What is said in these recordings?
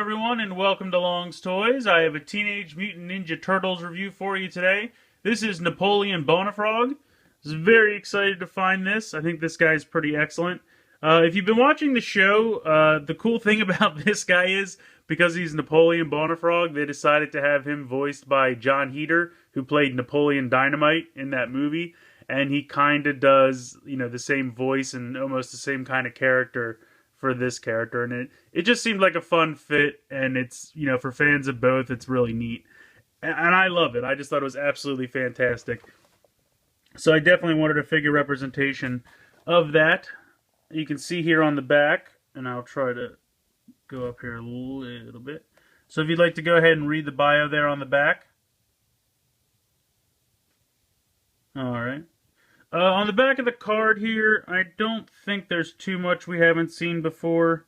everyone, and welcome to Long's Toys. I have a Teenage Mutant Ninja Turtles review for you today. This is Napoleon Bonafrog. I was very excited to find this. I think this guy's pretty excellent. If you've been watching the show, the cool thing about this guy is, because he's Napoleon Bonafrog, they decided to have him voiced by John Heder, who played Napoleon Dynamite in that movie. And he kind of does, the same voice and almost the same kind of character for this character, and it just seemed like a fun fit, and it's, for fans of both, it's really neat. And I love it. I just thought it was absolutely fantastic. So I definitely wanted a figure representation of that. You can see here on the back, and I'll try to go up here a little bit. So if you'd like to go ahead and read the bio there on the back. Alright. On the back of the card here, I don't think there's too much we haven't seen before.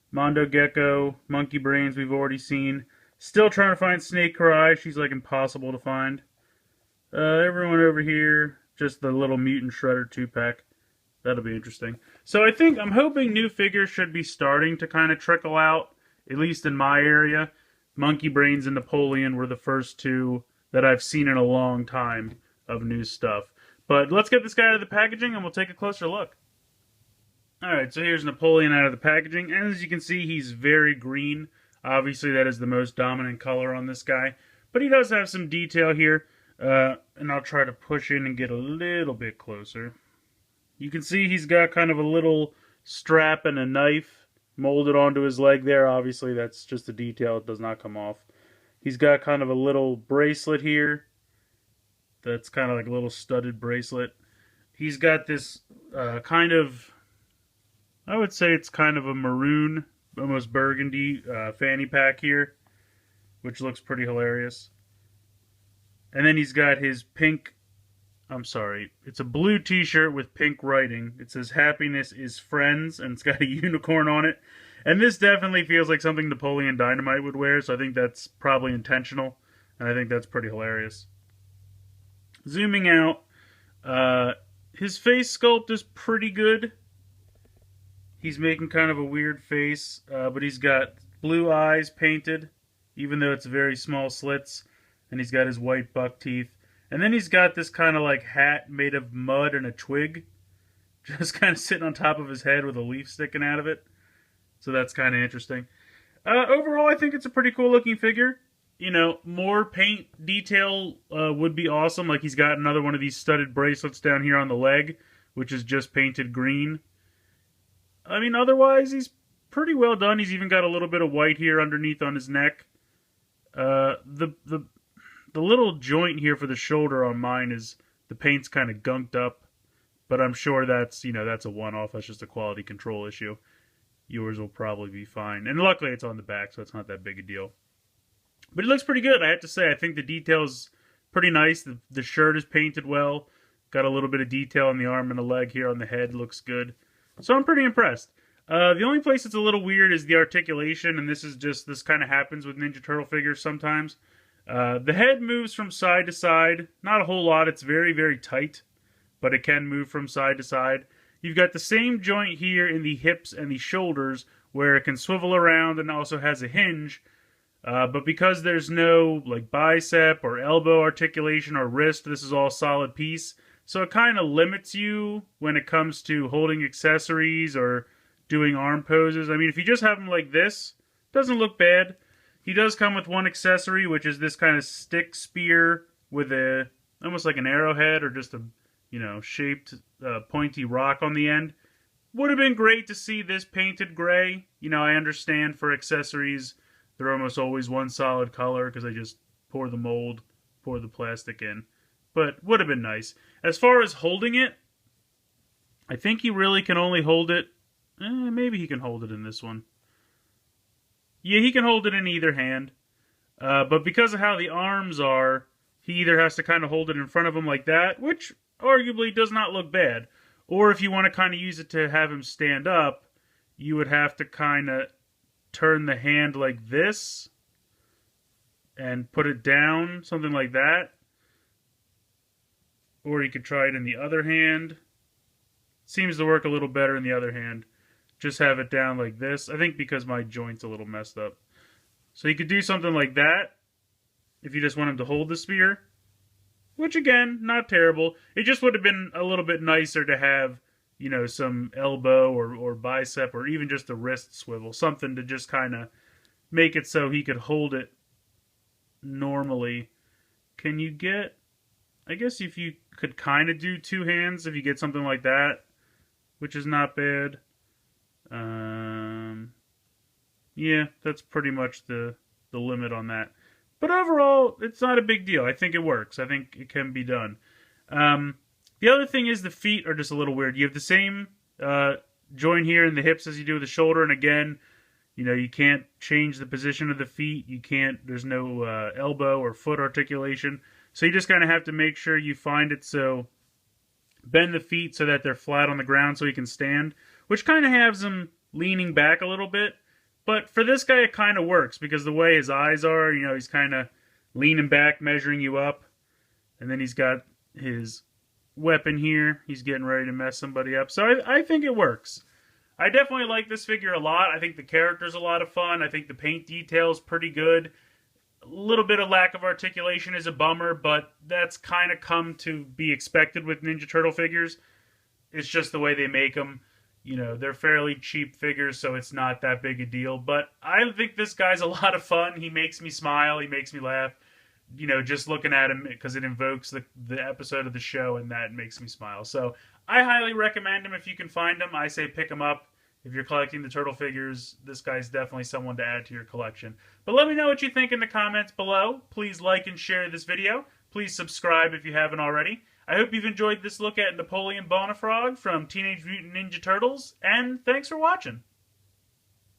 Mondo Gecko, Monkey Brains we've already seen. Still trying to find Snake Karai. She's like impossible to find. Everyone over here, just the little Mutant Shredder 2-pack. That'll be interesting. So I'm hoping new figures should be starting to kind of trickle out, at least in my area. Monkey Brains and Napoleon were the first two that I've seen in a long time of new stuff. But let's get this guy out of the packaging and we'll take a closer look. Alright, so here's Napoleon out of the packaging. And as you can see, he's very green. Obviously, that is the most dominant color on this guy. But he does have some detail here. And I'll try to push in and get a little bit closer. You can see he's got kind of a little strap and a knife molded onto his leg there. Obviously, that's just a detail. It does not come off. He's got kind of a little bracelet here. That's kind of like a little studded bracelet. He's got this kind of, I would say it's kind of a maroon, almost burgundy fanny pack here, which looks pretty hilarious. And then he's got his pink, it's a blue t-shirt with pink writing. It says happiness is friends, and it's got a unicorn on it. And this definitely feels like something Napoleon Dynamite would wear, so I think that's probably intentional, and I think that's pretty hilarious. Zooming out, his face sculpt is pretty good. He's making kind of a weird face, but he's got blue eyes painted, even though it's very small slits, and he's got his white buck teeth. And then he's got this kind of like hat made of mud and a twig, just kind of sitting on top of his head with a leaf sticking out of it. So that's kind of interesting. Overall, I think it's a pretty cool looking figure. More paint detail would be awesome. Like he's got another one of these studded bracelets down here on the leg, which is just painted green. I mean, otherwise, he's pretty well done. He's even got a little bit of white here underneath on his neck. The little joint here for the shoulder on mine is, the paint's kind of gunked up, but I'm sure that's, that's a one-off. That's just a quality control issue. Yours will probably be fine. And luckily it's on the back, so it's not that big a deal. But it looks pretty good, I have to say. I think the detail's pretty nice. The shirt is painted well. Got a little bit of detail on the arm and the leg here on the head. Looks good. So I'm pretty impressed. The only place that's a little weird is the articulation, and this kind of happens with Ninja Turtle figures sometimes. The head moves from side to side. Not a whole lot. It's very, very tight, but it can move from side to side. You've got the same joint here in the hips and the shoulders where it can swivel around and also has a hinge. But because there's no like bicep or elbow articulation or wrist, this is all solid piece. So it kind of limits you when it comes to holding accessories or doing arm poses. I mean, if you just have him like this, it doesn't look bad. He does come with one accessory, which is this kind of stick spear with almost like an arrowhead or just a, shaped pointy rock on the end. Would have been great to see this painted gray. I understand for accessories, they're almost always one solid color because I just pour the mold, pour the plastic in. But would have been nice. As far as holding it, I think he really can only hold it. Maybe he can hold it in this one. Yeah, he can hold it in either hand. But because of how the arms are, he either has to kind of hold it in front of him like that, which arguably does not look bad. Or if you want to kind of use it to have him stand up, you would have to kind of turn the hand like this and put it down, something like that. Or you could try it in the other hand. Seems to work a little better in the other hand. Just have it down like this. I think because my joint's a little messed up. So you could do something like that if you just want him to hold the spear. Which, again, not terrible. It just would have been a little bit nicer to have, you know, some elbow or bicep or even just a wrist swivel. Something to just kind of make it so he could hold it normally. Can you get... I guess if you could kind of do two hands, if you get something like that, which is not bad. Yeah, that's pretty much the limit on that. But overall, it's not a big deal. I think it works. I think it can be done. The other thing is the feet are just a little weird. You have the same joint here in the hips as you do with the shoulder, and again, you know, you can't change the position of the feet. You can't. There's no elbow or foot articulation. So you just kind of have to make sure you find it so bend the feet so that they're flat on the ground so he can stand, which kind of has him leaning back a little bit. But for this guy, it kind of works because the way his eyes are, you know, he's kind of leaning back, measuring you up. And then he's got his weapon here. He's getting ready to mess somebody up. So I think it works. I definitely like this figure a lot. I think the character's a lot of fun. I think the paint detail's pretty good. A little bit of lack of articulation is a bummer, but that's kind of come to be expected with Ninja Turtle figures. It's just the way they make them. You know, they're fairly cheap figures, so it's not that big a deal. But I think this guy's a lot of fun. He makes me smile. He makes me laugh. You know, just looking at him, because it invokes the episode of the show, and that makes me smile. So I highly recommend him if you can find him. I say pick him up. If you're collecting the Turtle figures, this guy's definitely someone to add to your collection. But let me know what you think in the comments below. Please like and share this video. Please subscribe if you haven't already. I hope you've enjoyed this look at Napoleon Bonafrog from Teenage Mutant Ninja Turtles, and thanks for watching.